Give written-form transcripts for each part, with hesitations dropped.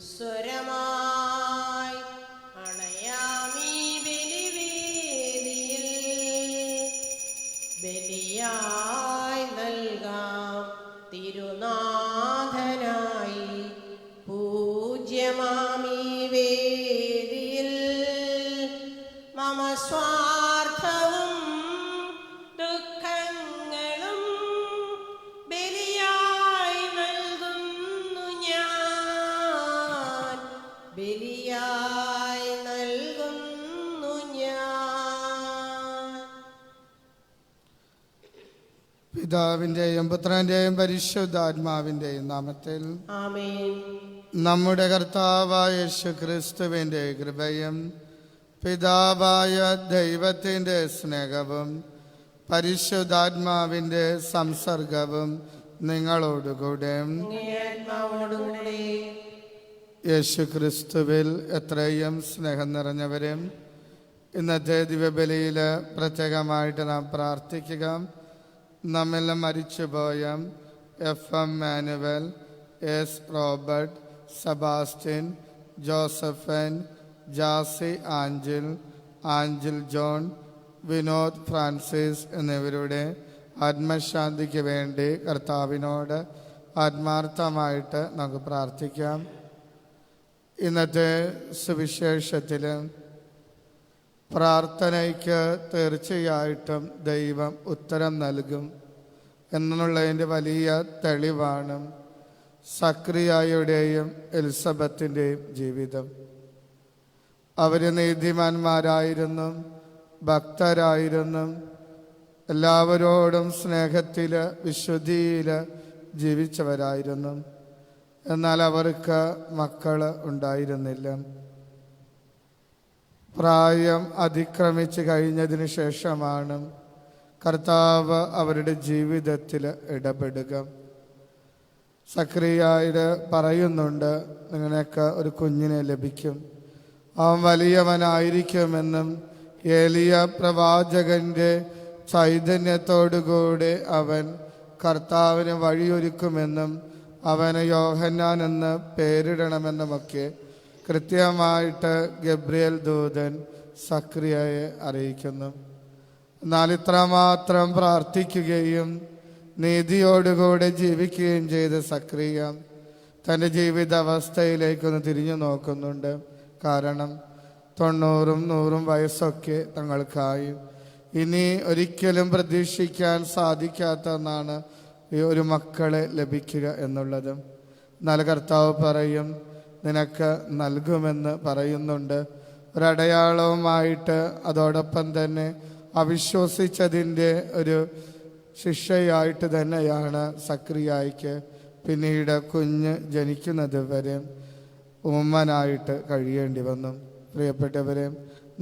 സ്വരമായി അണയാമീ ബലിവേദിയിൽ, ബലിയായി നൽകാം തിരുനാഥനായി. പൂജ്യമാമീ വേദിയിൽ മമ സ്വാർത്ഥവും ദുഃഖങ്ങളും ബലിയായി നൽകുന്നു ഞാൻ, ബലിയായി നൽകുന്നു ഞാൻ. പിതാവിൻ്റെയും പുത്രൻ്റെയും പരിശുദ്ധാത്മാവിൻ്റെയും നാമത്തിൽ ആമേൻ. നമ്മുടെ കർത്താവായ യേശു ക്രിസ്തുവിൻ്റെ കൃപയും പിതാവായ ദൈവത്തിൻ്റെ സ്നേഹവും പരിശുദ്ധാത്മാവിൻ്റെ സംസർഗവും നിങ്ങളോടുകൂടെ. യേശു ക്രിസ്തുവിൽ എത്രയും സ്നേഹം നിറഞ്ഞവരും, ഇന്നത്തെ ദിവ്യബലിയിൽ പ്രത്യേകമായിട്ട് നാം പ്രാർത്ഥിക്കുക. നമ്മെല്ലാം മരിച്ചുപോയ FM Manuel, S. Robert, Sebastian, Josephine, Jassy Anchal John, Vinod Francis എന്നിവരുടെ ആത്മശാന്തിക്ക് വേണ്ടി കർത്താവിനോട് ആത്മാർത്ഥമായിട്ട് നമുക്ക് പ്രാർത്ഥിക്കാം. ഇന്നത്തെ സുവിശേഷത്തിൽ പ്രാർത്ഥനയ്ക്ക് തീർച്ചയായിട്ടും ദൈവം ഉത്തരം നൽകും എന്നുള്ളതിൻ്റെ വലിയ തെളിവാണ് സക്രിയായുടെയും എലിസബത്തിൻ്റെയും ജീവിതം. അവർ നീതിമാന്മാരായിരുന്നു, ഭക്തരായിരുന്നു, എല്ലാവരോടും സ്നേഹത്തിൽ വിശുദ്ധിയിൽ ജീവിച്ചവരായിരുന്നു. എന്നാൽ അവർക്ക് മക്കൾ ഉണ്ടായിരുന്നില്ല. പ്രായം അതിക്രമിച്ച് കഴിഞ്ഞതിന് ശേഷമാണ് കർത്താവ് അവരുടെ ജീവിതത്തിൽ ഇടപെടുക. സക്രിയായിട്ട് പറയുന്നുണ്ട്, നിങ്ങളൊക്കെ ഒരു കുഞ്ഞിനെ ലഭിക്കും, അവൻ വലിയവനായിരിക്കുമെന്നും ഏലിയ പ്രവാചകന്റെ ചൈതന്യത്തോടുകൂടി അവൻ കർത്താവിന് വഴിയൊരുക്കുമെന്നും അവന് യോഹന്നാൻ എന്ന് പേരിടണമെന്നുമൊക്കെ കൃത്യമായിട്ട് ഗബ്രിയേൽ ദൂതൻ സക്രിയയെ അറിയിക്കുന്നു. എന്നാൽ ഇത്രമാത്രം പ്രാർത്ഥിക്കുകയും നീതിയോടുകൂടെ ജീവിക്കുകയും ചെയ്ത സക്രിയ തൻ്റെ ജീവിതാവസ്ഥയിലേക്കൊന്ന് തിരിഞ്ഞു നോക്കുന്നുണ്ട്. കാരണം 90, 100 വയസ്സൊക്കെ തങ്ങൾക്കായി. ഇനി ഒരിക്കലും പ്രതീക്ഷിക്കാൻ സാധിക്കാത്ത ഒന്നാണ് ഈ ഒരു മക്കളെ ലഭിക്കുക എന്നുള്ളത്. എന്നാൽ കർത്താവ് പറയും, നിനക്ക് നൽകുമെന്ന് പറയുന്നുണ്ട്. ഒരടയാളവുമായിട്ട് അതോടൊപ്പം തന്നെ അവിശ്വസിച്ചതിൻ്റെ ഒരു ശിക്ഷയായിട്ട് തന്നെയാണ് സക്രിയായ്ക്ക് പിന്നീട് കുഞ്ഞ് ജനിക്കുന്നത് വരെ ഉമ്മനായിട്ട് കഴിയേണ്ടി വന്നു. പ്രിയപ്പെട്ടവരെ,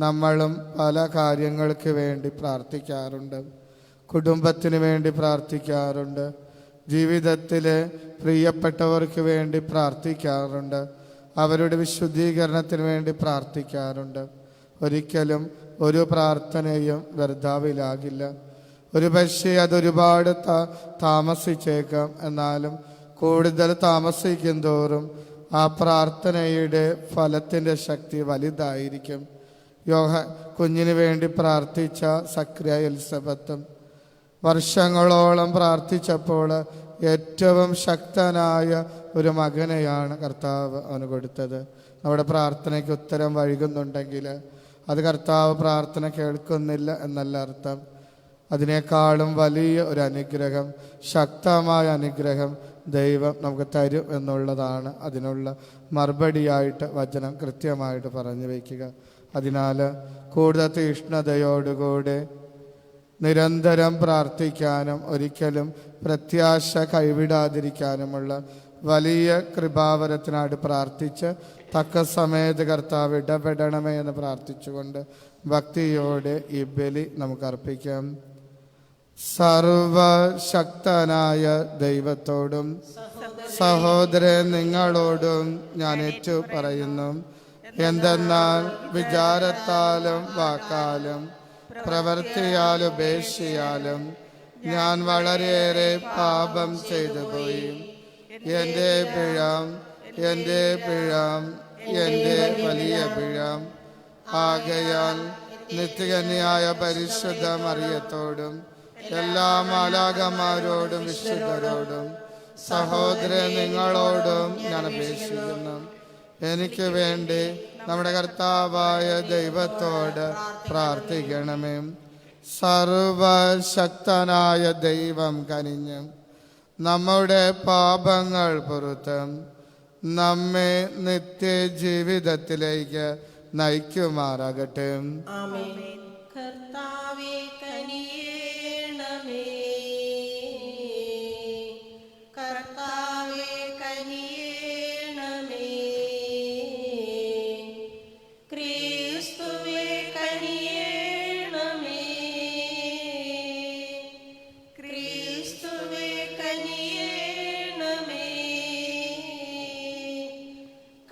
നമ്മളും പല കാര്യങ്ങൾക്ക് വേണ്ടി പ്രാർത്ഥിക്കാറുണ്ട്. കുടുംബത്തിന് വേണ്ടി പ്രാർത്ഥിക്കാറുണ്ട്, ജീവിതത്തിലെ പ്രിയപ്പെട്ടവർക്ക് വേണ്ടി പ്രാർത്ഥിക്കാറുണ്ട്, അവരുടെ വിശുദ്ധീകരണത്തിന് വേണ്ടി പ്രാർത്ഥിക്കാറുണ്ട്. ഒരിക്കലും ഒരു പ്രാർത്ഥനയും വ്യർത്ഥാവിലാകില്ല. ഒരു പക്ഷേ അതൊരുപാട് താമസിച്ചേക്കാം. എന്നാലും കൂടുതൽ താമസിക്കും തോറും ആ പ്രാർത്ഥനയുടെ ഫലത്തിൻ്റെ ശക്തി വലുതായിരിക്കും. കുഞ്ഞിന് വേണ്ടി പ്രാർത്ഥിച്ച സക്രിയ എലിസബത്തും വർഷങ്ങളോളം പ്രാർത്ഥിച്ചപ്പോൾ ഏറ്റവും ശക്തനായ ഒരു മകനെയാണ് കർത്താവ് അവന് കൊടുത്തത്. നമ്മുടെ പ്രാർത്ഥനയ്ക്ക് ഉത്തരം വൈകുന്നുണ്ടെങ്കിൽ അത് കർത്താവ് പ്രാർത്ഥന കേൾക്കുന്നില്ല എന്നല്ല അർത്ഥം. അതിനേക്കാളും വലിയ ഒരു അനുഗ്രഹം, ശക്തമായ അനുഗ്രഹം ദൈവം നമുക്ക് തരും എന്നുള്ളതാണ് അതിനുള്ള മറുപടിയായിട്ട് വചനം കൃത്യമായിട്ട് പറഞ്ഞു വയ്ക്കുക. അതിനാൽ കൂടുതൽ തീഷ്ണതയോടുകൂടെ നിരന്തരം പ്രാർത്ഥിക്കാനും ഒരിക്കലും പ്രത്യാശ കൈവിടാതിരിക്കാനുമുള്ള വലിയ കൃപാവരത്തിനായിട്ട് പ്രാർത്ഥിച്ച് തക്ക സമയത്ത് കർത്താവ് ഇടപെടണമേ എന്ന് പ്രാർത്ഥിച്ചുകൊണ്ട് ഭക്തിയോടെ ഈ ബലി നമുക്ക് അർപ്പിക്കാം. സർവശക്തനായ ദൈവത്തോടും സഹോദരൻ നിങ്ങളോടും ഞാൻ ഏറ്റു പറയുന്നു, എന്തെന്നാൽ വിചാരത്താലും വാക്കാലും പ്രവൃത്തിയാലും ഉപേക്ഷയാലും ഞാൻ വളരെയേറെ പാപം ചെയ്തു പോയി. എൻ്റെ പിഴ എൻ്റെ പിഴ, എൻ്റെ വലിയ പിഴ. ആകയാൽ നിത്യകന്യായ പരിശുദ്ധ മറിയത്തോടും എല്ലാ മാലാഖമാരോടും വിശുദ്ധരോടും സഹോദരൻ നിങ്ങളോടും ഞാൻ അപേക്ഷിക്കുന്നു. എനിക്ക് വേണ്ടി നമ്മുടെ കർത്താവായ ദൈവത്തോട് പ്രാർത്ഥിക്കണമേ. സർവശക്തനായ ദൈവം കനിഞ്ഞ് നമ്മുടെ പാപങ്ങൾ പുറത്ത് നമ്മെ നിത്യജീവിതത്തിലേക്ക് നയിക്കുമാറാകട്ടെ. ആമേൻ. കർത്താവേ കനിയേണമേ, കർത്താവേ കനിയേണമേ, ക്രിസ്തുവേ കനിയേണമേ, ക്രിസ്തുവേ കനിയേണമേ,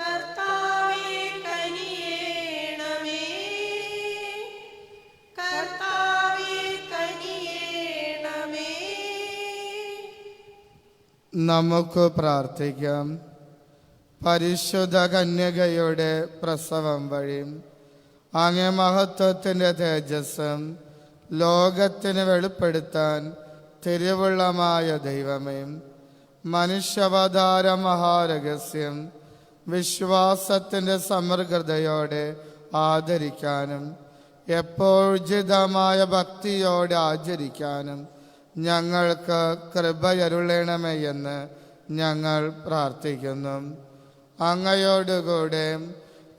കർത്താവേ കനിയേണമേ, കർത്താവേ കനിയേണമേ. നമുക്ക് പ്രാർത്ഥിക്കാം. പരിശുദ്ധ കന്യകയുടെ പ്രസവം വഴി അങ്ങേ മഹത്വത്തിൻ്റെ തേജസ്സും ലോകത്തിന് വെളിപ്പെടുത്താൻ തിരുവുള്ളമായ ദൈവമേ, മനുഷ്യാവതാര മഹാരഹസ്യം വിശ്വാസത്തിൻ്റെ സമഗ്രതയോടെ ആദരിക്കാനും എപ്പോഴുചിതമായ ഭക്തിയോടെ ആചരിക്കാനും ഞങ്ങൾക്ക് കൃപയരുളണമേ എന്ന് ഞങ്ങൾ പ്രാർത്ഥിക്കുന്നു. അങ്ങയോടുകൂടെ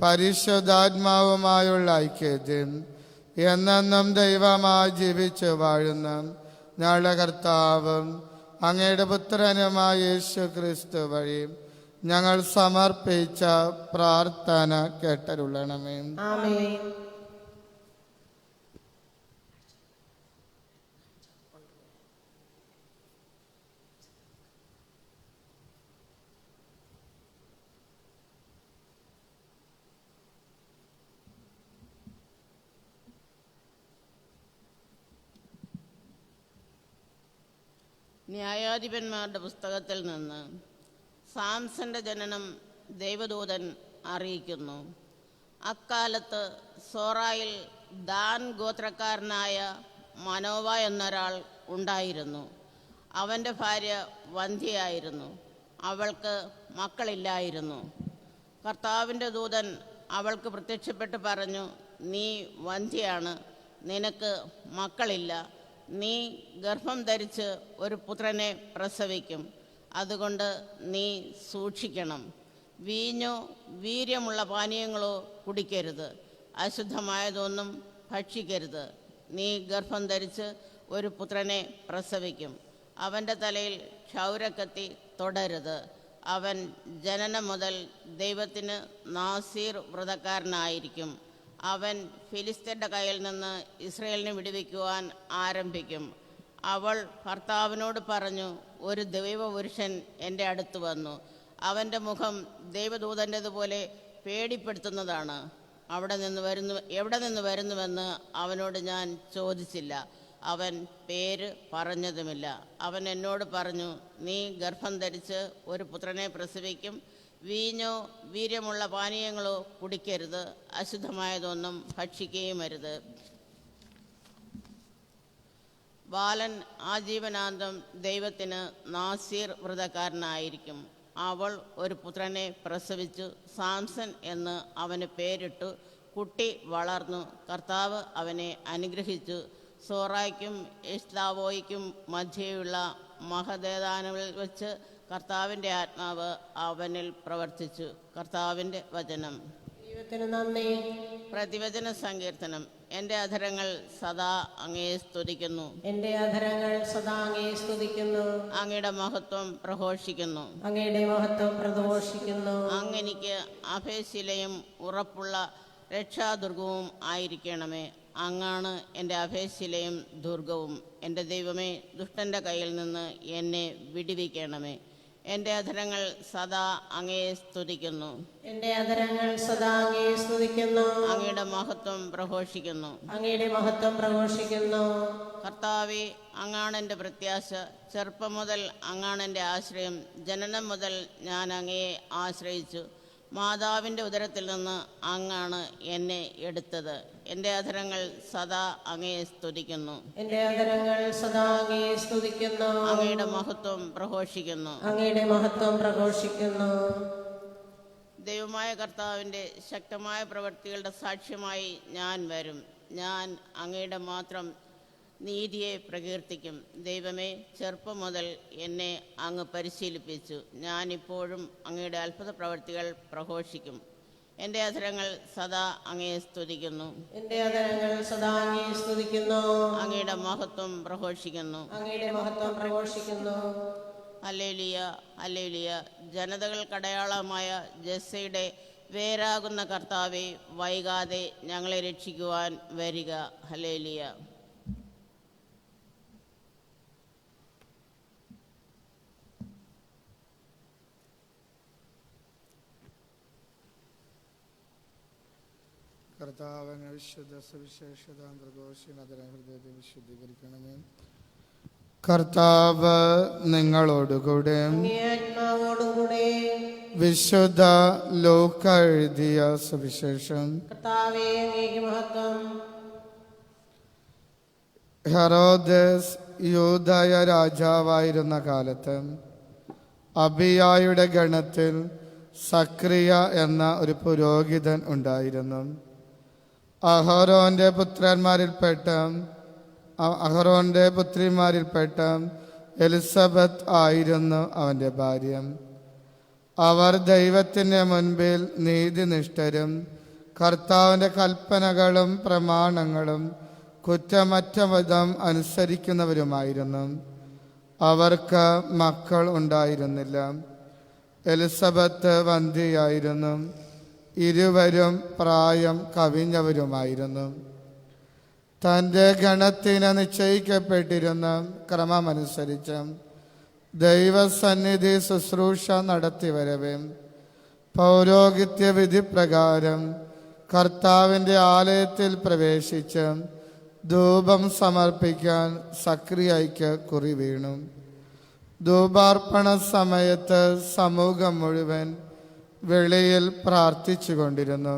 പരിശുദ്ധാത്മാവുമായുള്ള ഐക്യത്തിൽ എന്നെന്നും ദൈവമായി ജീവിച്ചു വാഴുന്ന ഞങ്ങളുടെ കർത്താവും അങ്ങയുടെ പുത്രനുമായ യേശു ക്രിസ്തു വഴി ഞങ്ങൾ സമർപ്പിച്ച പ്രാർത്ഥന കേട്ടരുളണമേ. ആമേൻ. ന്യായാധിപന്മാരുടെ പുസ്തകത്തിൽ നിന്ന് സാംസന്റെ ജനനം ദൈവദൂതൻ അറിയിക്കുന്നു. അക്കാലത്ത് സോറായിൽ ദാൻ ഗോത്രക്കാരനായ മനോവ എന്നൊരാൾ ഉണ്ടായിരുന്നു. അവൻ്റെ ഭാര്യ വന്ധ്യയായിരുന്നു. അവൾക്ക് മക്കളില്ലായിരുന്നു. കർത്താവിൻ്റെ ദൂതൻ അവൾക്ക് പ്രത്യക്ഷപ്പെട്ട് പറഞ്ഞു, നീ വന്ധ്യയാണ്, നിനക്ക് മക്കളില്ല. നീ ഗർഭം ധരിച്ച് ഒരു പുത്രനെ പ്രസവിക്കും. അതുകൊണ്ട് നീ സൂക്ഷിക്കണം. വീഞ്ഞോ വീര്യമുള്ള പാനീയങ്ങളോ കുടിക്കരുത്. അശുദ്ധമായതൊന്നും ഭക്ഷിക്കരുത്. നീ ഗർഭം ധരിച്ച് ഒരു പുത്രനെ പ്രസവിക്കും. അവൻ്റെ തലയിൽ ക്ഷൗരക്കത്തി തൊടരുത്. അവൻ ജനനം മുതൽ ദൈവത്തിന് നാസീർ വ്രതക്കാരനായിരിക്കും. അവൻ ഫിലിസ്ത്യരുടെ കയ്യിൽ നിന്ന് ഇസ്രയേലിനെ വിടുവിക്കുവാൻ ആരംഭിക്കും. അവൾ ഭർത്താവിനോട് പറഞ്ഞു, ഒരു ദൈവപുരുഷൻ എൻ്റെ അടുത്ത് വന്നു. അവൻ്റെ മുഖം ദൈവദൂതൻ്റെതുപോലെ പേടിപ്പെടുത്തുന്നതാണ്. എവിടെ നിന്ന് വരുന്നുവെന്ന് അവനോട് ഞാൻ ചോദിച്ചില്ല. അവൻ പേര് പറഞ്ഞതുമില്ല. അവൻ എന്നോട് പറഞ്ഞു, നീ ഗർഭം ധരിച്ച് ഒരു പുത്രനെ പ്രസവിക്കും. വീഞ്ഞോ വീര്യമുള്ള പാനീയങ്ങളോ കുടിക്കരുത്. അശുദ്ധമായതൊന്നും ഭക്ഷിക്കുകയും അരുത്. ബാലൻ ആജീവനാന്തം ദൈവത്തിന് നാസീർ വ്രതക്കാരനായിരിക്കും. അവൾ ഒരു പുത്രനെ പ്രസവിച്ചു. സാംസൺ എന്ന് അവന് പേരിട്ടു. കുട്ടി വളർന്നു. കർത്താവ് അവനെ അനുഗ്രഹിച്ചു. സോറായ്ക്കും എസ്താവോയ്ക്കും മധ്യയുള്ള മഹദേദാനിൽ വെച്ച് കർത്താവിൻ്റെ ആത്മാവ് അവനിൽ പ്രവർത്തിച്ചു. കർത്താവിൻ്റെ വചനം. ദൈവത്തിന് നന്ദി. പ്രതിവചന സങ്കീർത്തനം. എൻ്റെ അധരങ്ങൾ സദാ അങ്ങയെ സ്തുതിക്കുന്നു. എൻ്റെ അധരങ്ങൾ സദാ അങ്ങയെ സ്തുതിക്കുന്നു. അങ്ങയുടെ മഹത്വം പ്രഘോഷിക്കുന്നു. അങ്ങയുടെ മഹത്വം പ്രഘോഷിക്കുന്നു. അങ്ങെനിക്ക് അഭയശിലയും ഉറപ്പുള്ള രക്ഷാദുർഗവും ആയിരിക്കണമേ. അങ്ങാണ് എൻ്റെ അഭയശിലയും ദുർഗവും. എൻ്റെ ദൈവമേ, ദുഷ്ടൻ്റെ കയ്യിൽ നിന്ന് എന്നെ വിടുവിക്കണമേ. എൻ്റെ അധരങ്ങൾ സദാ അങ്ങയെ സ്തുതിക്കുന്നു. എന്റെ അധരങ്ങൾ സദാ അങ്ങയെ സ്തുതിക്കുന്നു. അങ്ങയുടെ മഹത്വം പ്രഘോഷിക്കുന്നു. അങ്ങയുടെ മഹത്വം പ്രഘോഷിക്കുന്നു. കർത്താവെ, അങ്ങാണ് എൻ്റെ പ്രത്യാശ. ചെറുപ്പം മുതൽ അങ്ങാണ് എൻ്റെ ആശ്രയം. ജനനം മുതൽ ഞാൻ അങ്ങയെ ആശ്രയിച്ചു. മാതാവിൻ്റെ ഉദരത്തിൽ നിന്ന് അങ്ങാണ് എന്നെ എടുത്തത്. എൻ്റെ അധരങ്ങൾ സദാ അങ്ങയെ സ്തുതിക്കുന്നു. എന്റെ അധരങ്ങൾ സദാ അങ്ങയെ സ്തുതിക്കുന്നു. അങ്ങയുടെ മഹത്വം പ്രഘോഷിക്കുന്നു. അങ്ങയുടെ മഹത്വം പ്രഘോഷിക്കുന്നു. ദൈവമായ കർത്താവിൻ്റെ ശക്തമായ പ്രവൃത്തികളുടെ സാക്ഷ്യമായി ഞാൻ വരും. ഞാൻ അങ്ങയുടെ മാത്രം നീതിയെ പ്രകീർത്തിക്കും. ദൈവമേ, ചെറുപ്പം മുതൽ എന്നെ അങ്ങ് പരിശീലിപ്പിച്ചു. ഞാനിപ്പോഴും അങ്ങയുടെ അത്ഭുത പ്രവൃത്തികൾ പ്രഘോഷിക്കും. എൻ്റെ അധരങ്ങൾ സദാ അങ്ങയെ സ്തുതിക്കുന്നു. എന്റെ അധരങ്ങൾ സദാ അങ്ങയെ സ്തുതിക്കുന്നു. അങ്ങയുടെ മഹത്വം പ്രഘോഷിക്കുന്നു. അങ്ങയുടെ മഹത്വം പ്രഘോഷിക്കുന്നു. Hallelujah, hallelujah. ജനതകൾക്കടയാളമായ ജസ്സയുടെ വേരാകുന്ന കർത്താവെ, വൈകാതെ ഞങ്ങളെ രക്ഷിക്കുവാൻ വരിക. ഹല്ലേലൂയ. കർത്താവിനെ വിശുദ്ധ സുവിശേഷത പ്രഘോഷിനതര ഹൃദയത്തെ വിശുദ്ധീകരിക്കണമേ. കർത്താവ് നിങ്ങളോടുകൂടെ. അങ്ങേ ആത്മാവോടും കൂടെ. വിശുദ്ധ ലൂക്ക എഴുതിയ സുവിശേഷം. കർത്താവേ, അങ്ങേക്ക് മഹത്വം. ഹെറോദസ് യൂദയ രാജാവായിരുന്ന കാലത്ത് അബിയായുടെ ഗണത്തിൽ സക്രിയ എന്ന ഒരു പുരോഹിതൻ ഉണ്ടായിരുന്നു. അഹരോന്റെ പുത്രിമാരിൽപ്പെട്ട എലിസബത്ത് ആയിരുന്നു അവൻ്റെ ഭാര്യ. അവർ ദൈവത്തിൻ്റെ മുൻപിൽ നീതിനിഷ്ഠരും കർത്താവിൻ്റെ കൽപ്പനകളും പ്രമാണങ്ങളും കുറ്റമറ്റ വിധം അനുസരിക്കുന്നവരുമായിരുന്നു. അവർക്ക് മക്കൾ ഉണ്ടായിരുന്നില്ല. എലിസബത്ത് വന്ധ്യയായിരുന്നു. ഇരുവരും പ്രായം കവിഞ്ഞവരുമായിരുന്നു. തൻ്റെ ഗണത്തിന് നിശ്ചയിക്കപ്പെട്ടിരുന്ന ക്രമമനുസരിച്ച് ദൈവസന്നിധി ശുശ്രൂഷ നടത്തിവരവേ പൗരോഹിത്യ വിധി പ്രകാരം കർത്താവിൻ്റെ ആലയത്തിൽ പ്രവേശിച്ച് ധൂപം സമർപ്പിക്കാൻ സക്രിയയ്ക്ക് കുറി വീണു. ധൂപാർപ്പണ സമയത്ത് സമൂഹം മുഴുവൻ വെളിയിൽ പ്രാർത്ഥിച്ചു കൊണ്ടിരുന്നു.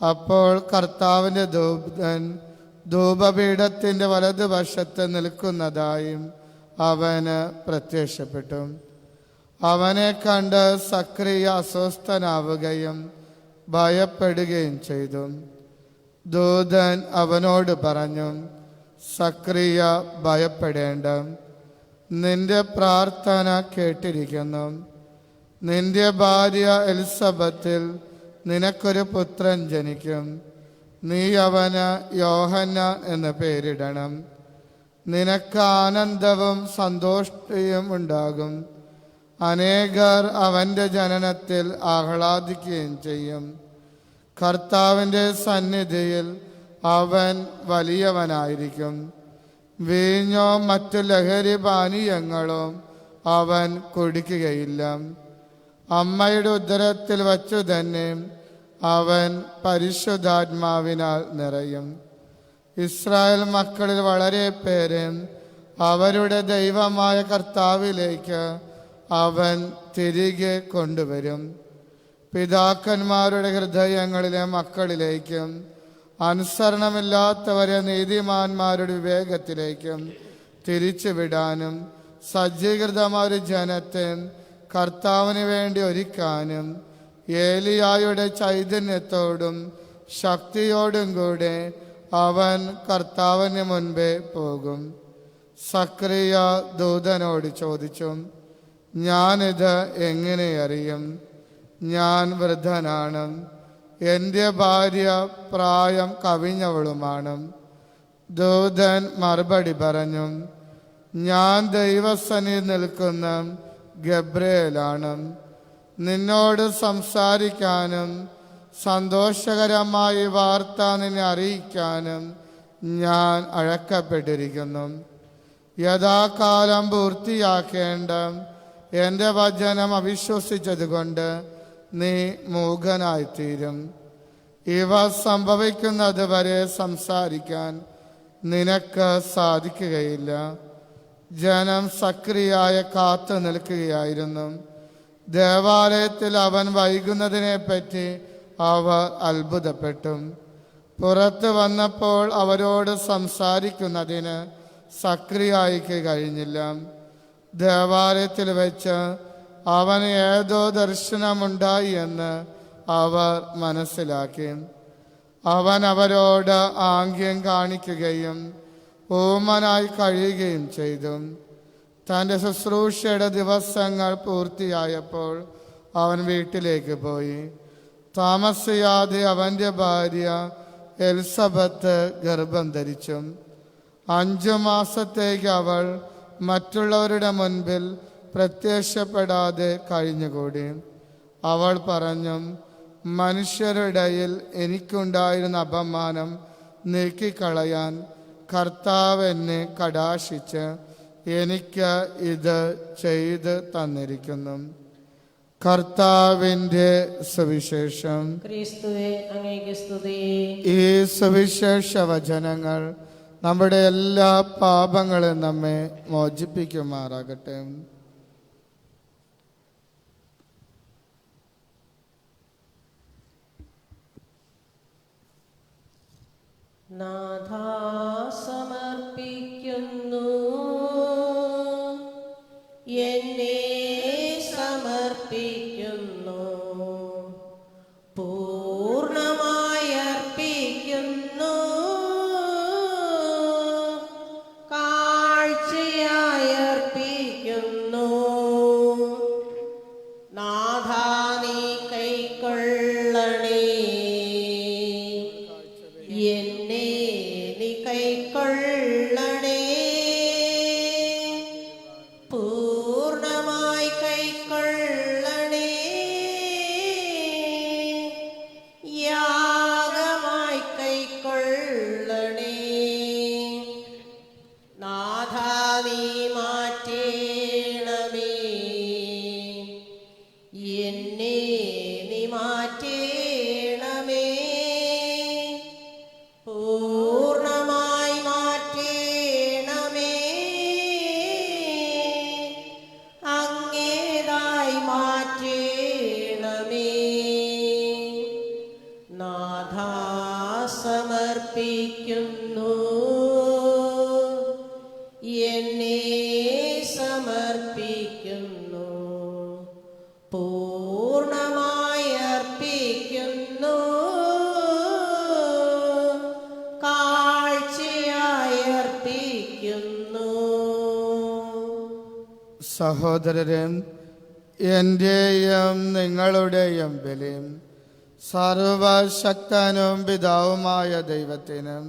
അപ്പോൾ കർത്താവിൻ്റെ ദൂതൻ ധൂപപീഠത്തിൻ്റെ വലതുവശത്ത് നിൽക്കുന്നതായും അവന് പ്രത്യക്ഷപ്പെട്ടു. അവനെ കണ്ട് സക്രിയ അസ്വസ്ഥനാവുകയും ഭയപ്പെടുകയും ചെയ്തു. ദൂതൻ അവനോട് പറഞ്ഞു, സക്രിയ, ഭയപ്പെടേണ്ട. നിന്റെ പ്രാർത്ഥന കേട്ടിരിക്കുന്നു. നിന്റെ ഭാര്യ എലിസബത്തിൽ നിനക്കൊരു പുത്രൻ ജനിക്കും. നീ അവന് യോഹന്നാൻ എന്ന് പേരിടണം. നിനക്ക് ആനന്ദവും സന്തോഷവും ഉണ്ടാകും. അനേകർ അവൻ്റെ ജനനത്തിൽ ആഹ്ലാദിക്കുകയും ചെയ്യും. കർത്താവിൻ്റെ സന്നിധിയിൽ അവൻ വലിയവനായിരിക്കും. വീഞ്ഞോ മറ്റു ലഹരി പാനീയങ്ങളോ അവൻ കുടിക്കുകയില്ല. അമ്മയുടെ ഉദരത്തിൽ വച്ചു തന്നെ അവൻ പരിശുദ്ധാത്മാവിനാൽ നിറയും. ഇസ്രായേൽ മക്കളിൽ വളരെ പേരെ അവരുടെ ദൈവമായ കർത്താവിലേക്ക് അവൻ തിരികെ കൊണ്ടുവരും. പിതാക്കന്മാരുടെ ഹൃദയങ്ങളിലെ മക്കളിലേക്കും അനുസരണമില്ലാത്തവരെ നീതിമാന്മാരുടെ വിവേകത്തിലേക്കും തിരിച്ചുവിടാനും സജ്ജീകൃതമായ ഒരു ജനത്തെ കർത്താവിന് വേണ്ടി ഒരുക്കാനും ഏലിയായുടെ ചൈതന്യത്തോടും ശക്തിയോടും കൂടെ അവൻ കർത്താവിന് മുൻപേ പോകും. സക്രിയ ദൂതനോട് ചോദിച്ചു, ഞാനിത് എങ്ങനെ അറിയും? ഞാൻ വൃദ്ധനാണ്. എൻ്റെ ഭാര്യ പ്രായം കവിഞ്ഞവളുമാണ്. ദൂതൻ മറുപടി പറഞ്ഞു, ഞാൻ ദൈവസന്നിധിയിൽ നിൽക്കുന്ന ഗബ്രിയേലാണ്. നിന്നോട് സംസാരിക്കാനും സന്തോഷകരമായ വാർത്ത നിന്നെ അറിയിക്കാനും ഞാൻ അഴക്കപ്പെട്ടിരിക്കുന്നു. യഥാകാലം പൂർത്തിയാക്കേണ്ട എൻ്റെ വചനം അവിശ്വസിച്ചതുകൊണ്ട് നീ മൂകനായിത്തീരും. ഇവ സംഭവിക്കുന്നത് വരെ സംസാരിക്കാൻ നിനക്ക് സാധിക്കുകയില്ല. ജനം സക്രിയായ കാത്തു നിൽക്കുകയായിരുന്നു. ദേവാലയത്തിൽ അവൻ വൈകുന്നതിനെപ്പറ്റി അവർ അത്ഭുതപ്പെട്ടു. പുറത്തു വന്നപ്പോൾ അവരോട് സംസാരിക്കുന്നതിന് സക്രിയായിക്ക് കഴിഞ്ഞില്ല. ദേവാലയത്തിൽ വെച്ച് അവന് ഏതോ ദർശനമുണ്ടായി എന്ന് അവർ മനസ്സിലാക്കി. അവൻ അവരോട് ആംഗ്യം കാണിക്കുകയും ഊമനായി കഴിയുകയും ചെയ്തു. തൻ്റെ ശുശ്രൂഷയുടെ ദിവസങ്ങൾ പൂർത്തിയായപ്പോൾ അവൻ വീട്ടിലേക്ക് പോയി. താമസിയാതെ അവൻ്റെ ഭാര്യ എലിസബത്ത് ഗർഭം ധരിച്ചു. 5 മാസത്തേക്ക് അവൾ മറ്റുള്ളവരുടെ മുൻപിൽ പ്രത്യക്ഷപ്പെടാതെ കഴിഞ്ഞുകൂടി. അവൾ പറഞ്ഞു, മനുഷ്യരുടെ ഇടയിൽ എനിക്കുണ്ടായിരുന്ന അപമാനം നീക്കിക്കളയാൻ കർത്താവ് എന്നെ കടാക്ഷിച്ച് എനിക്ക് ഇത് ചെയ്ത് തന്നിരിക്കുന്നു. കർത്താവിൻ്റെ സുവിശേഷം. ക്രിസ്തുവേ, അങ്ങേക്ക് സ്തുതി. ഈ സുവിശേഷ വചനങ്ങൾ നമ്മുടെ എല്ലാ പാപങ്ങളും നമ്മെ മോചിപ്പിക്കുമാറാകട്ടെ. നാഥാ സമർപ്പിക്കുന്നു, എന്നെ സമർപ്പിക്കുന്നു, പൂർണ്ണമായി അർപ്പിക്കുന്നു, കാഴ്ചയായി അർപ്പിക്കുന്നു. നാഥാ നീ കൈക്കൊള്ളണേ, എന്നെ നീ കൈക്കൊള്ളണേ, പൂർണ്ണമായി കൈക്കൊള്ളണേ, യാഗമായി കൈക്കൊള്ളണേ. നാഥാ നീ മാറ്റേണമേ, എന്നെ നീ മാറ്റേണമേ, പൂർണ്ണമായി മാറ്റേണമേ, അങ്ങേതായി മാറ്റേണമേ. നാഥാ സമർപ്പിക്കുന്നു, എന്നെ സമർപ്പിക്കുന്നു, പൂർണ്ണമായി അർപ്പിക്കുന്നു, കാഴ്ചയായി അർപ്പിക്കുന്നു. സഹോദരരെ, എൻ്റെയും നിങ്ങളുടെയും ബലിയും സർവശക്തനും പിതാവുമായ ദൈവത്തിനും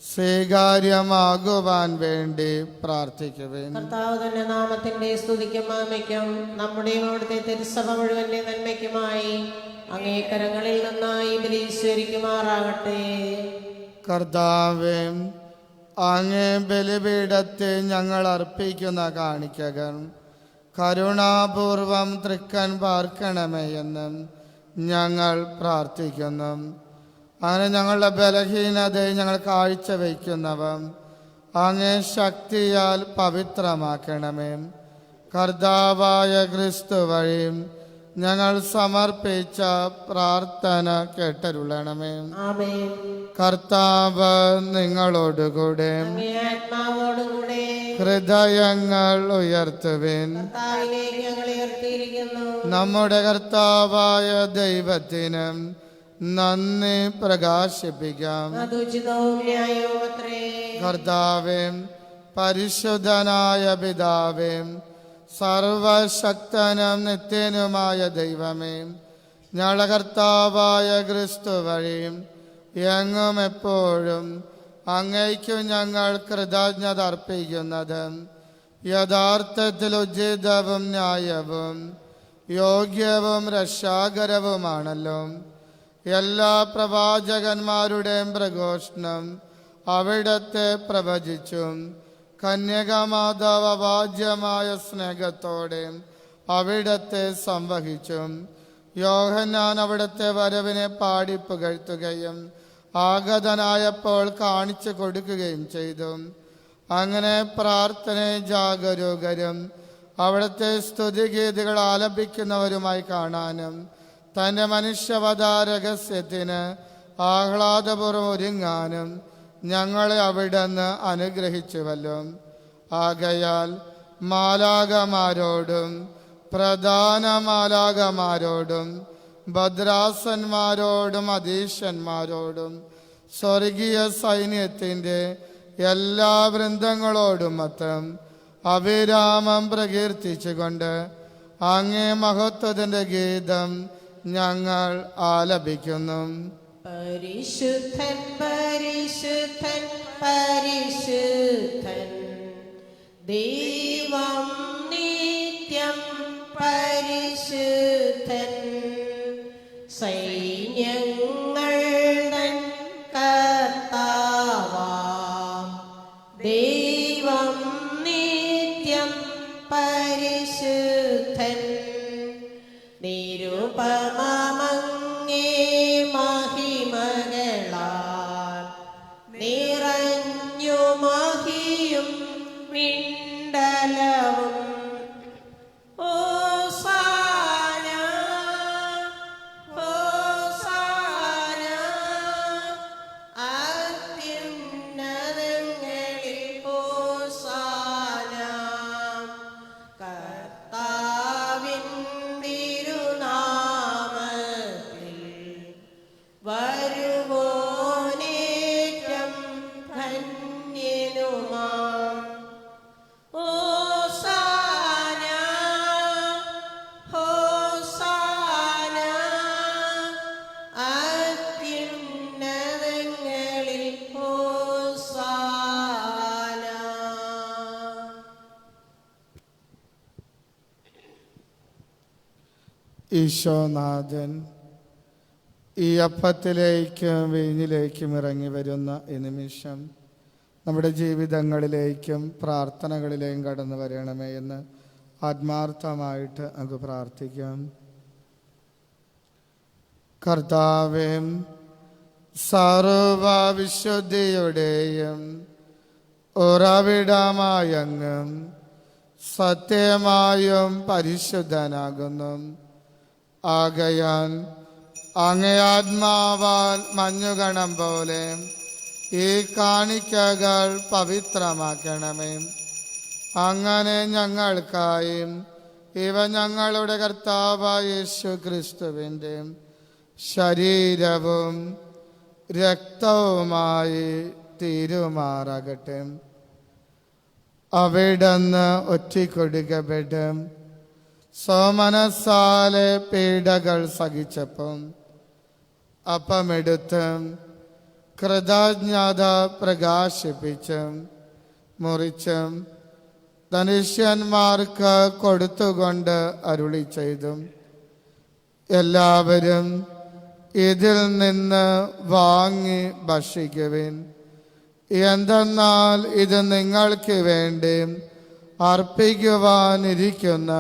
സ്വീകാര്യമാകുവാൻ വേണ്ടി പ്രാർത്ഥിക്കുവിൻ. കർത്താവ് തന്റെ നാമത്തിന്റെ സ്തുതിക്കും മഹിമയ്ക്കും നമ്മുടെയും അവിടുത്തെ തിരുസഭ മുഴുവന്റെ നന്മയ്ക്കുമായി അങ്ങേ കരങ്ങളിൽ നിന്നായി ബലി സ്വീകരിക്കുമാറാകട്ടെ. കർത്താവേ, അങ്ങേ ബലിപീഠത്തെ ഞങ്ങൾ അർപ്പിക്കുന്ന കാണിക്കകൾ കരുണാപൂർവം തൃക്കൻ പാർക്കണമേ എന്ന് ഞങ്ങൾ പ്രാർത്ഥിക്കുന്നു. അങ്ങനെ ഞങ്ങളുടെ ബലഹീനതയെ ഞങ്ങൾ കാഴ്ചവെക്കുന്നവ അങ്ങേ ശക്തിയാൽ പവിത്രമാക്കണമേ. കർത്താവായ ക്രിസ്തു വഴി ഞങ്ങൾ സമർപ്പിച്ച പ്രാർത്ഥന കേട്ടരുളണമേ. ആമേൻ. കർത്താവ് നിങ്ങളോടുകൂടെ, അങ്ങേ ആത്മാവോടുകൂടെ ഹൃദയങ്ങൾ ഉയർത്തുവിൻ. കർത്താവിലേക്ക് ഞങ്ങൾ ഉയർത്തിയിരിക്കുന്നു. നമ്മുടെ കർത്താവായ ദൈവത്തിന് നന്ദി പ്രകാശിപ്പിക്കാം. അത് ഉചിതവും ന്യായവും അത്രേ. കർത്താവേ, പരിശുദ്ധനായ പിതാവേ, സർവശക്തനും നിത്യനുമായ ദൈവമേ, ഞങ്ങളുടെ കർത്താവായ ക്രിസ്തു വഴി എങ്ങും എപ്പോഴും അങ്ങയ്ക്കു ഞങ്ങൾ കൃതജ്ഞത അർപ്പിക്കുന്നത് യഥാർത്ഥത്തിൽ ഉചിതവും ന്യായവും യോഗ്യവും രക്ഷാകരവുമാണല്ലോ. എല്ലാ പ്രവാചകന്മാരുടെയും പ്രഘോഷണം അവിടത്തെ പ്രവചിച്ചും കന്യകാമാതാവ് വാജ്യമായ സ്നേഹത്തോടെ അവിടത്തെ സംവഹിച്ചു. യോഹന്നാൻ അവിടുത്തെ വരവിനെ പാടി പുകഴ്ത്തുകയും ആഗതനായപ്പോൾ കാണിച്ചു കൊടുക്കുകയും ചെയ്തു. അങ്ങനെ പ്രാർത്ഥന ജാഗരൂകരും അവിടുത്തെ സ്തുതിഗീതികൾ ആലപിക്കുന്നവരുമായി കാണാനും തൻ്റെ മനുഷ്യവതാര രഹസ്യത്തിന് ആഹ്ലാദപൂർവ്വം ഒരുങ്ങാനും ഞങ്ങളെ അവിടുന്ന് അനുഗ്രഹിച്ചുവല്ലോ. ആകയാൽ മാലാകമാരോടും പ്രധാന മാലാകമാരോടും ഭദ്രാസന്മാരോടും അധീശന്മാരോടും സ്വർഗീയ സൈന്യത്തിൻ്റെ എല്ലാ വൃന്ദങ്ങളോടുമൊത്തും അവിരാമം പ്രകീർത്തിച്ചുകൊണ്ട് അങ്ങേ മഹത്വത്തിൻ്റെ ഗീതം ഞങ്ങൾ ആലപിക്കുന്നു. പരിശുദ്ധൻ പരിശുദ്ധൻ പരിശുദ്ധൻ ദൈവം നിത്യം പരിശുദ്ധൻ സൈന്യങ്ങൾ തൻ കർത്താവാം ദൈവം നിത്യം പരിശുദ്ധൻ നിരുപമങ്ങേ മഹിമകളാൽ നിറഞ്ഞു മഹിയും മിണ്ടലവും ഹോസാന ഹോസാന അത്യുന്നതങ്ങളിൽ ഹോസാന കർത്താവിൻ തിരുനാമത്തിൽ വരുവോനേറ്റം ധന്യനുമാം ഹോസാന ഹോസാന അത്യുന്നതങ്ങളിൽ ഹോസാന. ഈശോനാഥൻ ഈ അപ്പത്തിലേക്കും വീഞ്ഞിലേക്കും ഇറങ്ങി വരുന്ന ഈ നിമിഷം നമ്മുടെ ജീവിതങ്ങളിലേക്കും പ്രാർത്ഥനകളിലേക്കും കടന്നു വരണമേ എന്ന് ആത്മാർത്ഥമായിട്ട് നമുക്ക് പ്രാർത്ഥിക്കാം. കർത്താവേ, സർവവിശുദ്ധിയുടെയും ഉറവിടമായങ്ങ് സത്യമായും പരിശുദ്ധനാകുന്നു. ആകയാൽ അങ്ങേ ആത്മാവാൽ മഞ്ഞുകണം പോലെ ഈ കാണിക്കകൾ പവിത്രമാക്കണമേ. അങ്ങനെ ഞങ്ങൾക്കായി ഇവ ഞങ്ങളുടെ കർത്താവായ യേശു ക്രിസ്തുവിൻ്റെ ശരീരവും രക്തവുമായി തീരുമാറാകട്ടെ. അവിടുന്ന് ഒറ്റിക്കൊടുക്കപ്പെട്ട് സോമനസാലെ പീഡകൾ സഹിച്ചപ്പം അപ്പമെടുത്ത് കൃതജ്ഞത പ്രകാശിപ്പിച്ചും മുറിച്ചും ധനുഷ്യന്മാർക്ക് കൊടുത്തുകൊണ്ട് അരുളി ചെയ്തു, എല്ലാവരും ഇതിൽ നിന്ന് വാങ്ങി ഭക്ഷിക്കുവിൻ. എന്തെന്നാൽ ഇത് നിങ്ങൾക്ക് വേണ്ടി അർപ്പിക്കുവാനിരിക്കുന്ന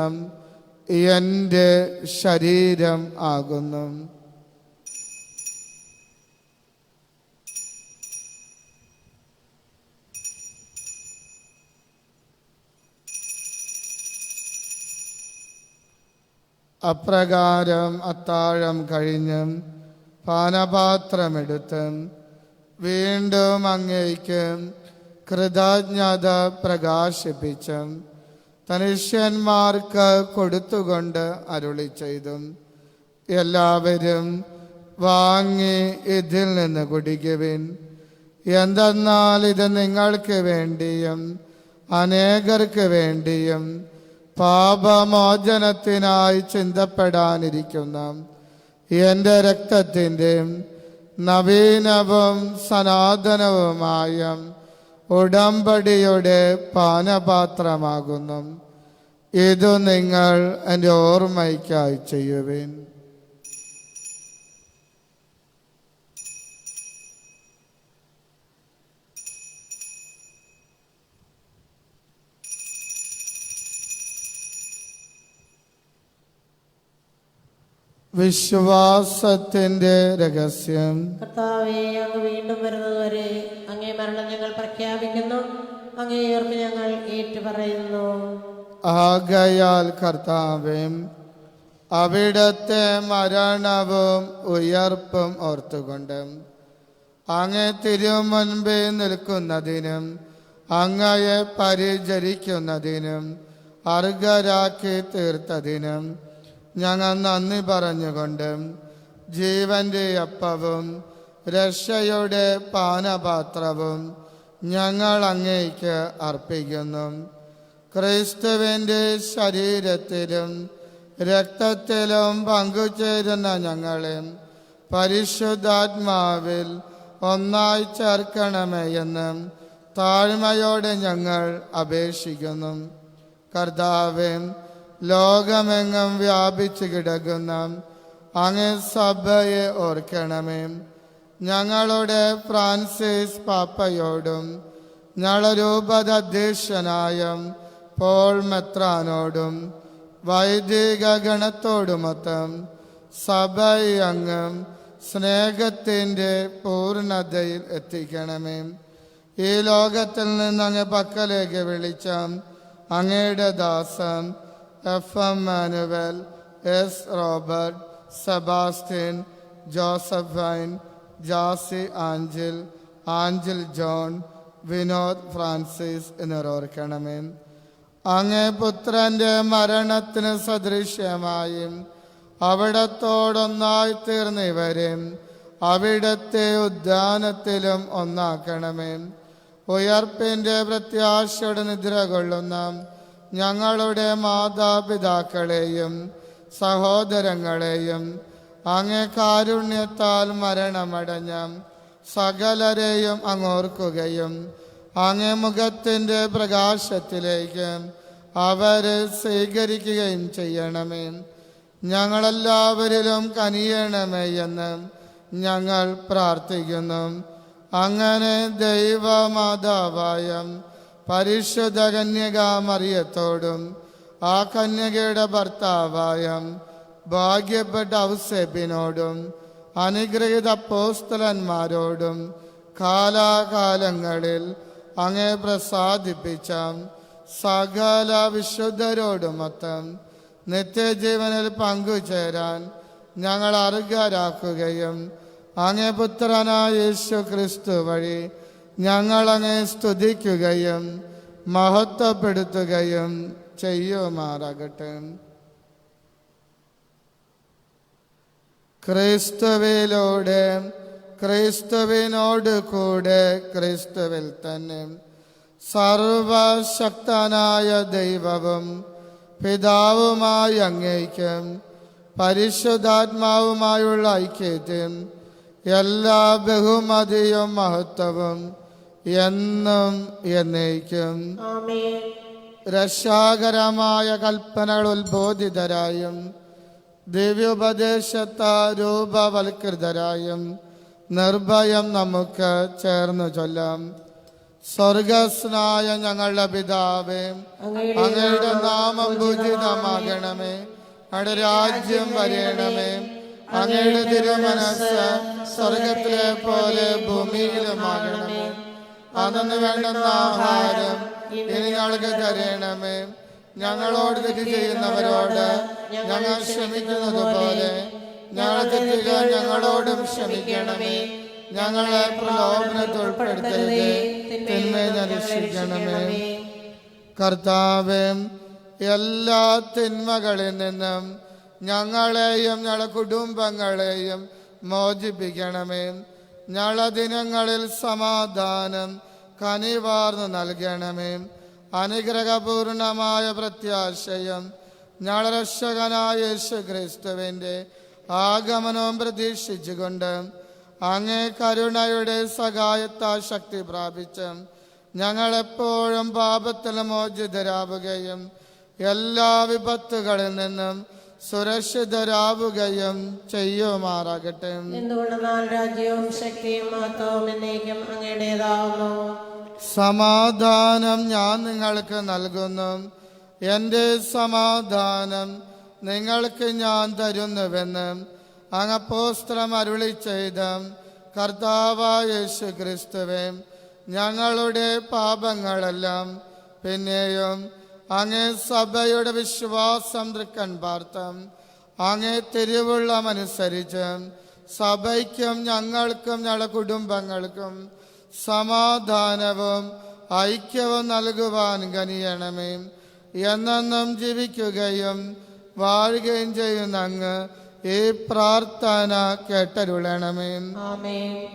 എൻ്റെ ശരീരം ആകുന്നു. അപ്രകാരം അത്താഴം കഴിഞ്ഞ് പാനപാത്രമെടുത്ത് വീണ്ടും അങ്ങേക്ക് കൃതജ്ഞത പ്രകാശിപ്പിച്ച് തനുഷ്യന്മാർക്ക് കൊടുത്തുകൊണ്ട് അരുളി ചെയ്തു, എല്ലാവരും വാങ്ങി ഇതിൽ നിന്ന് കുടിക്കുവിൻ. എന്തെന്നാൽ ഇത് നിങ്ങൾക്ക് വേണ്ടിയും അനേകർക്ക് വേണ്ടിയും പാപമോചനത്തിനായി ചിന്തപ്പെടാനിരിക്കുന്ന എൻ്റെ രക്തത്തിൻ്റെ നവീനവും സനാതനവുമായ ഉടമ്പടിയുടെ പാനപാത്രമാകുന്നു. ഇത് നിങ്ങൾ എൻ്റെ ഓർമ്മയ്ക്കായി ചെയ്യുവിൻ. വിശ്വാസത്തിന്റെ രഹസ്യം. കർത്താവേ, അങ്ങ് വീണ്ടും വരുന്നതുവരെ അങ്ങേ മരണം ഞങ്ങൾ പ്രഖ്യാപിക്കുന്നു, അങ്ങേ ഉയർപ്പ് ഞങ്ങൾ ഏറ്റുപറയുന്നു. ആകയാൽ കർത്താവേ, അവിടത്തെ മരണവും ഉയർപ്പും ഓർത്തുകൊണ്ട് അങ്ങേ തിരുമുൻപിൽ നിൽക്കുന്നതിനും അങ്ങയെ പരിചരിക്കുന്നതിനും അർഹരാക്കി തീർത്തതിനും ഞങ്ങൾ നന്ദി പറഞ്ഞുകൊണ്ട് ജീവന്റെ അപ്പവും രക്ഷയുടെ പാനപാത്രവും ഞങ്ങൾ അങ്ങേക്ക് അർപ്പിക്കുന്നു. ക്രിസ്തുവിൻ്റെ ശരീരത്തിലും രക്തത്തിലും പങ്കുചേരുന്ന ഞങ്ങളെ പരിശുദ്ധാത്മാവിൽ ഒന്നായി ചേർക്കണമേ എന്ന് താഴ്മയോടെ ഞങ്ങൾ അപേക്ഷിക്കുന്നു. കർത്താവേ, ലോകമെങ്ങും വ്യാപിച്ചു കിടക്കുന്ന അങ്ങേ സഭയെ ഓർക്കണമേ. ഞങ്ങളുടെ ഫ്രാൻസിസ് പാപ്പയോടും ഞങ്ങളുടെ രൂപത അധ്യക്ഷനായ പോൾ മെത്രാനോടും വൈദിക ഗണത്തോടുമൊത്തം സഭയെ അങ്ങ് സ്നേഹത്തിൻ്റെ പൂർണ്ണതയിൽ എത്തിക്കണമേ. ഈ ലോകത്തിൽ നിന്ന് അങ്ങ് പക്കലേക്ക് വിളിച്ച അങ്ങയുടെ ദാസൻ FM. Manuel, S. Robert, Sebastian, Josephine, Jassy Anchal, Anchal John, Vinod Francis എന്നിവർ ഓർക്കണമേ. അങ്ങേ പുത്രന്റെ മരണത്തിന് സദൃശ്യമായും അവിടത്തോടൊന്നായി തീർന്നിവരെ അവിടത്തെ ഉദ്യാനത്തിലും ഒന്നാക്കണമേ. ഉയർപ്പിന്റെ പ്രത്യാശയുടെ നിദ്ര കൊള്ളുന്ന ഞങ്ങളുടെ മാതാപിതാക്കളെയും സഹോദരങ്ങളെയും അങ്ങേ കാരുണ്യത്താൽ മരണമടഞ്ഞ സകലരെയും അങ്ങോർക്കുകയും അങ്ങേ മുഖത്തിൻ്റെ പ്രകാശത്തിലേക്ക് അവരെ സ്വീകരിക്കുകയും ചെയ്യണമേ. ഞങ്ങളെല്ലാവരിലും കനിയണമേ എന്ന് ഞങ്ങൾ പ്രാർത്ഥിക്കുന്നു. അങ്ങനെ ദൈവമാതാവായ പരിശുദ്ധ കന്യക മറിയത്തോടും ആ കന്യകയുടെ ഭർത്താവായ ഭാഗ്യപ്പെട്ട ഔസേപ്പിനോടും അനുഗ്രഹീത അപ്പോസ്തലന്മാരോടും കാലാകാലങ്ങളിൽ അങ്ങേ പ്രസാദിപ്പിച്ച സകല വിശുദ്ധരോടുമൊത്തം നിത്യജീവനിൽ പങ്കുചേരാൻ ഞങ്ങൾ അർഹരാക്കുകയും അങ്ങേ പുത്രനായ യേശു ക്രിസ്തു വഴി ഞങ്ങൾ അങ്ങേ സ്തുതിക്കുകയും മഹത്വപ്പെടുത്തുകയും ചെയ്യുമാറാകട്ടെ. ക്രിസ്തുവിലൂടെ, ക്രിസ്തുവിനോട് കൂടെ, ക്രിസ്തുവിൽ തന്നെ സർവശക്തനായ ദൈവവും പിതാവുമായ അങ്ങേക്കും പരിശുദ്ധാത്മാവുമായുള്ള ഐക്യത്തിൽ എല്ലാ ബഹുമതിയും മഹത്വവും എന്നും എന്നേക്കും. ആമേൻ. രക്ഷാകരമായ കൽപ്പനകൾ ഉത്ബോധിതരായും ദിവ്യോപദേശത്താൽ രൂപവൽകൃതരായും നിർഭയം നമുക്ക് ചേർന്ന് ചൊല്ലാം. സ്വർഗസ്നായ ഞങ്ങളുടെ പിതാവേ, അങ്ങയുടെ നാമം പൂജിതമാകണമേ. അങ്ങയുടെ രാജ്യം വരയണമേ. അങ്ങയുടെ തിരുമനസ്സ് സ്വർഗത്തിലെ പോലെ ഭൂമിയിലുമാകണമേ. അന്നു വേണ്ടുന്ന ആഹാരം ഇനി ഞങ്ങൾക്ക് തരണമേ. ഞങ്ങളോട് തെറ്റ് ചെയ്യുന്നവരോട് ഞങ്ങൾ ക്ഷമിക്കുന്നത് പോലെ ഞങ്ങൾ തെറ്റുകൾ ഞങ്ങളോടും ക്ഷമിക്കണമേ. ഞങ്ങളെ പ്രലോഭനത്തിൽ ഉൾപ്പെടുത്തരുതേ, തിന്മയിൽ നിന്ന് രക്ഷിക്കണമേ. കർത്താവേ, എല്ലാ തിന്മകളിൽ നിന്നും ഞങ്ങളെയും ഞങ്ങളുടെ കുടുംബങ്ങളെയും മോചിപ്പിക്കണമേ. ഞങ്ങളുടെ ദിനങ്ങളിൽ സമാധാനം കനിവാർന്നു നൽകണമേ. അനുഗ്രഹപൂർണമായ പ്രത്യാശയും ഞങ്ങളുടെ രക്ഷകനായ യേശു ക്രിസ്തുവിൻ്റെ ആഗമനവും പ്രതീക്ഷിച്ചുകൊണ്ട് അങ്ങേ കരുണയുടെ സഹായത്താൽ ശക്തി പ്രാപിച്ച് ഞങ്ങളെപ്പോഴും പാപത്തിൽ മോചിതരാവുകയും എല്ലാ വിപത്തുകളിൽ നിന്നും സുരക്ഷിതരാവുകയും ചെയ്യുമാറാകട്ടെ. എന്തുകൊണ്ടെന്നാൽ രാജ്യവും ശക്തിയും മഹത്വവും എന്നേക്കും അങ്ങയുടേതാവുന്നു. സമാധാനം ഞാൻ നിങ്ങൾക്ക് നൽകുന്നു, എൻ്റെ സമാധാനം നിങ്ങൾക്ക് ഞാൻ തരുന്നുവെന്ന് അങ്ങ് അപ്പോസ്തലൻ അരുളി ചെയ്ത കർത്താവായ യേശു ക്രിസ്തുവേ, ഞങ്ങളുടെ പാപങ്ങളെല്ലാം പിന്നെയും അങ്ങേ സഭയുടെ വിശ്വാസം തൃക്കൺ പാർത്ത് അങ്ങേ തിരുവുള്ളമനുസരിച്ച് സഭയ്ക്കും ഞങ്ങൾക്കും ഞങ്ങളുടെ കുടുംബങ്ങൾക്കും സമാധാനവും ഐക്യവും നൽകുവാൻ കനിയണമേ. എന്നെന്നും ജീവിക്കുകയും വാഴുകയും ചെയ്യുന്ന അങ്ങ് ഈ പ്രാർത്ഥന കേട്ടരുളണമേ.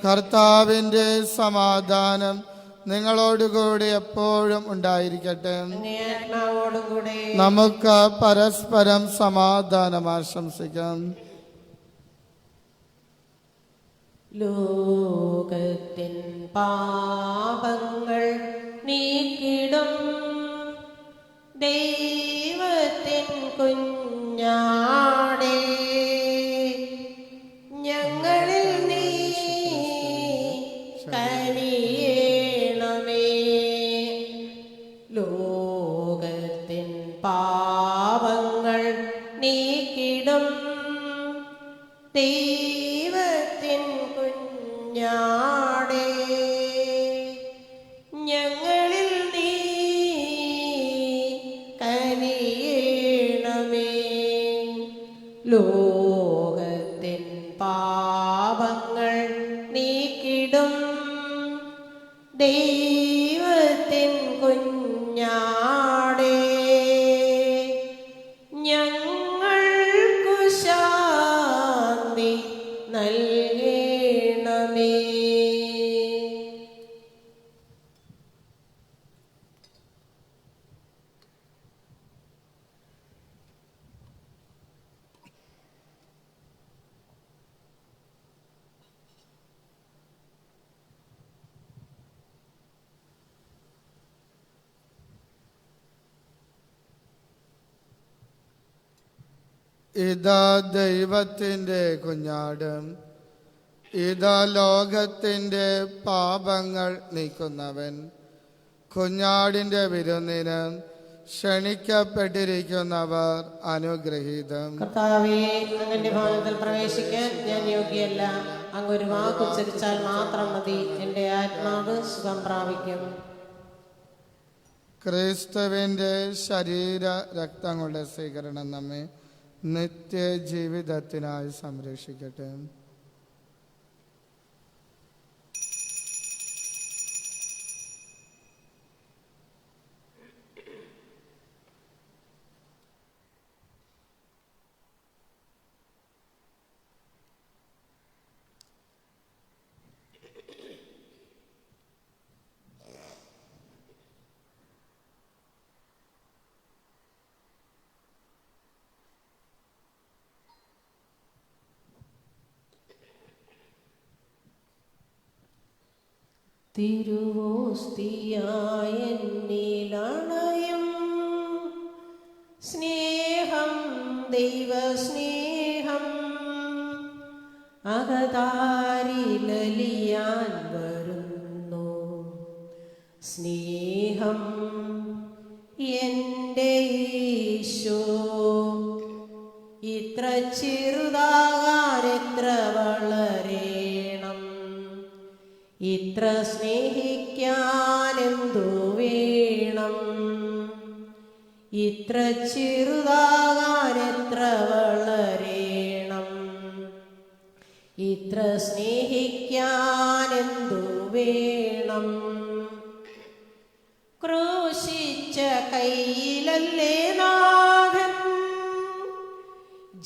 കർത്താവിൻ്റെ സമാധാനം നിങ്ങളോടുകൂടി എപ്പോഴും ഉണ്ടായിരിക്കട്ടെ. നമുക്ക് പരസ്പരം സമാധാനം ആശംസിക്കാം. ലോകത്തിൻ പാപങ്ങൾ നീക്കിടും ദൈവത്തിൻ കുഞ്ഞാടേ, ഞങ്ങളിൽ നീ കനിയേണമേ. ലോകത്തിൻ പാപങ്ങൾ നീക്കിടും ദൈവത്തിൻ കുഞ്ഞാടേ, ഞങ്ങളിൽ നീ കനിയേണമേ. ലോകത്തിൻ പാപങ്ങൾ നീക്കിടും ദൈവത്തിൻ കുഞ്ഞാടേ, ഞങ്ങൾക്കു ശാന്തി നൽകണമേ. ഇതാ ദൈവത്തിൻ്റെ കുഞ്ഞാട്, ഇതാ ലോകത്തിൻ്റെ പാപങ്ങൾ നീക്കുന്നവൻ. കുഞ്ഞാടിൻ്റെ വിരുന്നിന് ക്ഷണിക്കപ്പെട്ടിരിക്കുന്നവർ അനുഗ്രഹീതം. കർത്താവേ, അങ്ങന്റെ ഭവനത്തിൽ പ്രവേശിക്കാൻ ഞാൻ യോഗ്യല്ല. അങ്ങ് ഒരു വാക്കുച്ചരിച്ചാൽ മാത്രം മതി, എൻ്റെ ആത്മാവ് സുഖം പ്രാപിക്കും. ക്രിസ്തുവിൻ്റെ ശരീര രക്തങ്ങളുടെ സ്വീകരണം നമ്മെ നിത്യജീവിതത്തിനായി സംരക്ഷിക്കട്ടെ. തിരുവോസ്തിയായ എന്നിലണയും സ്നേഹം, ദൈവസ്നേഹം അകതാരിലലിയാൻ വരുന്നു. സ്നേഹം എൻ്റെ ഈശോ ഇത്ര ചെറുതാകാൻ എത്ര വളരേണം, ഇത്ര സ്നേഹിക്കാൻ എന്തു വേണം, ഇത്ര ചെറുതാകാൻ എത്ര വളരേണം, ഇത്ര സ്നേഹിക്കാൻ എന്തു വേണം. ക്രൂശിച്ച കയ്യിലല്ലേ നാഥൻ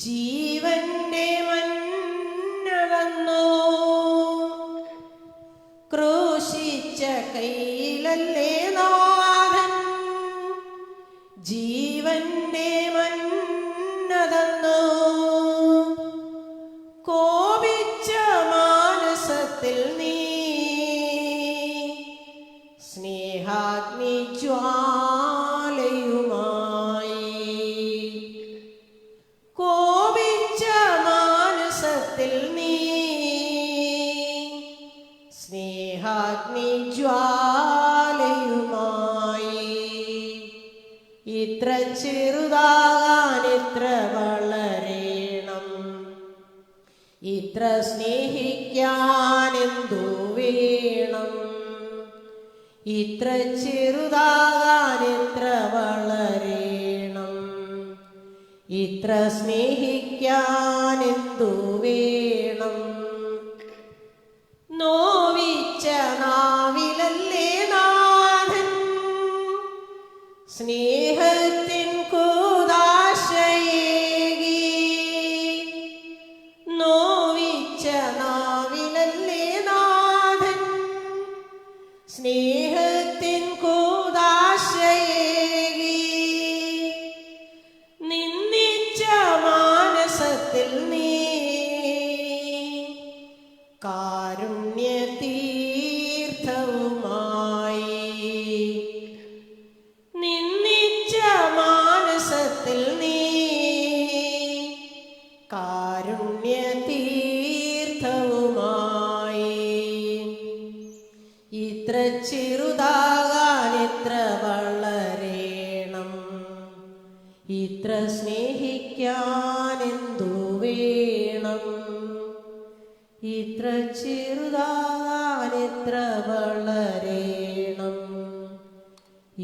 ജീവന്റെ മന്നകന്നു. ക്രൂശിച്ച കയ്യിലല്ലേ നാഥൻ ജീവന്റെ മന്നതന്നു. കോപിച്ച മാനസത്തിൽ നീ സ്നേഹാഗ്നി ജ്വാലയുമായി, കോപിച്ച മാനസത്തിൽ നീ സ്നേഹാഗ്നി ജ്വാലയുമായി, ഇത്ര ചെറുതാകാൻ ഇത്ര സ്നേഹിക്കാൻ എന്തു വേണം? ഇത്ര ചെറുതാകാൻ എത്ര വളരണം? ഇത്ര സ്നേഹിക്കാൻ എന്തു വേണം? നോവിച്ച നാവിലല്ലേ നാഥൻ സ്നേഹത്തിൻ കൂദാശയേകി? നോവിച്ച നാവിലല്ലേ നാഥൻ സ്നേഹത്തിൻ കൂദാശയേകി? നിന്ദിച്ച മാനസത്തിൽ നീ കാരുണ്യ തീർത്ഥവുമായി, നിന്ദിച്ച മാനസത്തിൽ നീ കാരുണ്യ തീർത്ഥവുമായി. ഇത്ര ചെറുതാകാൻ എത്ര വളരണം? ഇത്ര സ്നേഹിക്കാൻ എന്തു വേണം? ഇത്ര ചെറുതാകാൻ എത്ര വളരണം?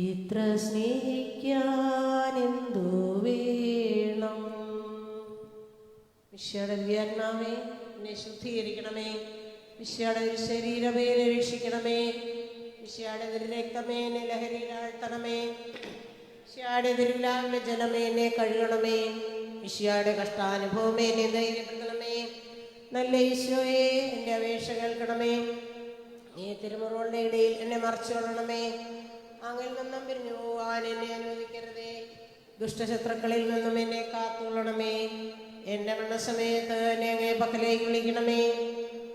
ഇത്ര സ്നേഹിക്കാൻ എന്തു വേണം? വിശ്വയുടെ ദിവ്യാത്മാവേ, എന്നെ ശുദ്ധീകരിക്കണമേ. വിശ്വയുടെ ശരീരമേ, എന്നെ രക്ഷിക്കണമേ. വിശ്വയുടെ രക്തമേ, എന്നെ ലഹരിയിലാഴ്ത്തണമേ. വിശ്വയുടെ തിരുവിലാവിലെ ജലമേ, എന്നെ കഴുകണമേ. വിശ്വയുടെ കഷ്ടാനുഭവമേ, എന്നെ ധൈര്യപ്പെടുത്തണമേ. നല്ല ഈശോയെ, എൻ്റെ അപേക്ഷ കേൾക്കണമേ. ഈ തിരുമുറകളുടെ ഇടയിൽ എന്നെ മറച്ചു കൊള്ളണമേ. അങ്ങിൽ നിന്നും പിരിഞ്ഞു പോവാൻ എന്നെ അനുവദിക്കരുതേ. ദുഷ്ടശത്രുക്കളിൽ നിന്നും എന്നെ കാത്തുകൊള്ളണമേ. എൻ്റെ മരണസമയത്ത് എന്നെ അങ്ങേ പക്കലേക്ക് വിളിക്കണമേ.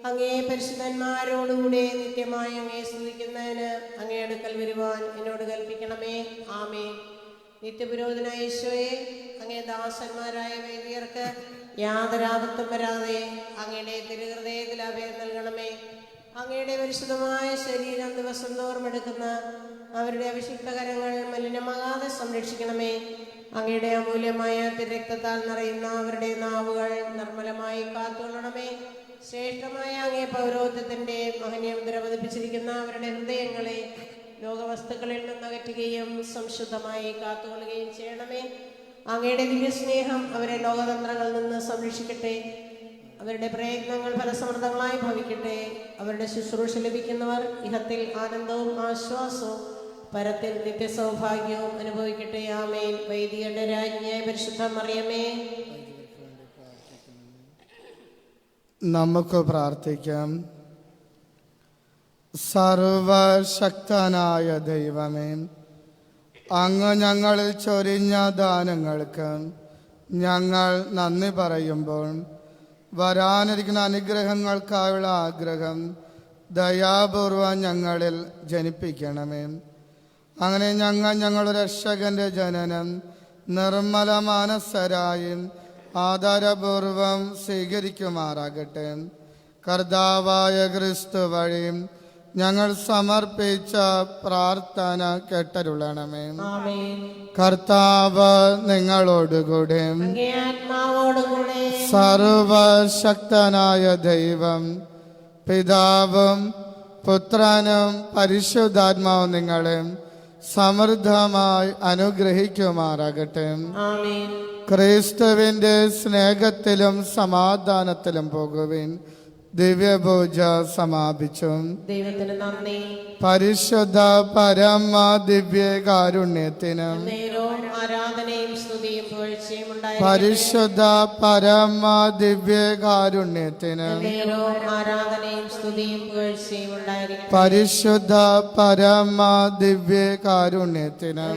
അങ്ങേ പരിശുദ്ധന്മാരോടുകൂടെ നിത്യമായി അങ്ങേ സ്തുതിക്കുന്നതിന് അങ്ങേ അടുക്കൽ വരുവാൻ എന്നോട് കൽപ്പിക്കണമേ. ആമേൻ. നിത്യപുരോഹിതനായ ഈശോയെ, അങ്ങേ ദാസന്മാരായ വൈദികർക്ക് യാതൊരാപത്തും വരാതെ അങ്ങയുടെ തിരുഹൃദയത്തിൽ അഭയം നൽകണമേ. അങ്ങയുടെ പരിശുദ്ധമായ ശരീരം ദിവസം തോറും എടുക്കുന്ന അവരുടെ അഭിഷിക്ത കരങ്ങൾ മലിനമാകാതെ സംരക്ഷിക്കണമേ. അങ്ങയുടെ അമൂല്യമായ തിരക്തത്താൽ നിറയുന്ന അവരുടെ നാവുകൾ നിർമ്മലമായി കാത്തുകൊള്ളണമേ. ശ്രേഷ്ഠമായ അങ്ങേ പൗരോഹിത്യത്തിന്റെ മഹനീയമുദ്ര പതിപ്പിച്ചിരിക്കുന്ന അവരുടെ ഹൃദയങ്ങളെ ലോകവസ്തുക്കളിൽ നിന്നകറ്റുകയും സംശുദ്ധമായി കാത്തുകൊള്ളുകയും ചെയ്യണമേ. അങ്ങയുടെ ദിവ്യസ്നേഹം അവരെ ലോകതന്ത്രങ്ങളിൽ നിന്ന് സംരക്ഷിക്കട്ടെ. അവരുടെ പ്രയത്നങ്ങൾ ഫലസമൃദ്ധങ്ങളായി ഭവിക്കട്ടെ. അവരുടെ ശുശ്രൂഷ ലഭിക്കുന്നവർ ഇഹത്തിൽ ആനന്ദവും ആശ്വാസവും പരത്തിൽ നിത്യസൗഭാഗ്യവും അനുഭവിക്കട്ടെ. ആമേൻ. വൈദികരുടെ രാജ്ഞിയായ പരിശുദ്ധ മറിയമേ, നമുക്ക് പ്രാർത്ഥിക്കാം. സർവശക്തനായ ദൈവമേ, അങ്ങ് ഞങ്ങളിൽ ചൊരിഞ്ഞ ദാനങ്ങൾക്ക് ഞങ്ങൾ നന്ദി പറയുമ്പോൾ വരാനിരിക്കുന്ന അനുഗ്രഹങ്ങൾക്കായുള്ള ആഗ്രഹം ദയാപൂർവം ഞങ്ങളിൽ ജനിപ്പിക്കണമേ. അങ്ങനെ ഞങ്ങളുടെ രക്ഷകന്റെ ജനനം നിർമ്മല മാനസരായി ആദരപൂർവം സ്വീകരിക്കുമാറാകട്ടെ. കർത്താവായ ക്രിസ്തു വഴി ഞങ്ങൾ സമർപ്പിച്ച പ്രാർത്ഥന കേട്ടരുളണമേ. കർത്താവ് നിങ്ങളോടുകൂടെ, സർവശക്തനായ ദൈവം പിതാവും പുത്രനും പരിശുദ്ധാത്മാവും നിങ്ങളെ സമൃദ്ധമായി അനുഗ്രഹിക്കുമാറാകട്ടെ. ക്രിസ്തുവിന്റെ സ്നേഹത്തിലും സമാധാനത്തിലും പോകുവിൻ. ദിവ്യപൂജ സമാപിച്ചു. ദൈവത്തിന് നന്ദി. പരിശുദ്ധ പരമ ദിവ്യകാരുണ്യത്തിന് ആരാധനയും സ്തുതിയും പുകഴ്ചയും ഉണ്ടായിരിക്കട്ടെ. പരിശുദ്ധ പരമ ദിവ്യകാരുണ്യത്തിന് ആരാധനയും സ്തുതിയും പുകഴ്ചയും ഉണ്ടായിരിക്കട്ടെ. പരിശുദ്ധ പരമ ദിവ്യകാരുണ്യത്തിന്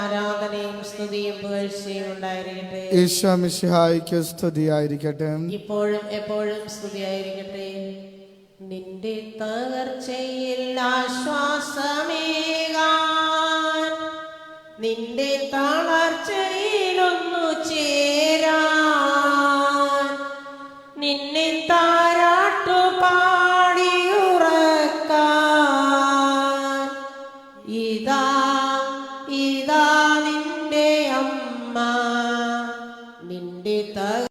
ആരാധനയും സ്തുതിയും പുകഴ്ചയും ഉണ്ടായിരിക്കട്ടെ. ഈശോ മിശിഹായ്ക്ക് സ്തുതിയായിരിക്കട്ടെ. ഇപ്പോഴും എപ്പോഴും സ്തുതിയായിരിക്കട്ടെ. നിന്റെ തകർച്ചയിൽ ആശ്വാസമേകാൻ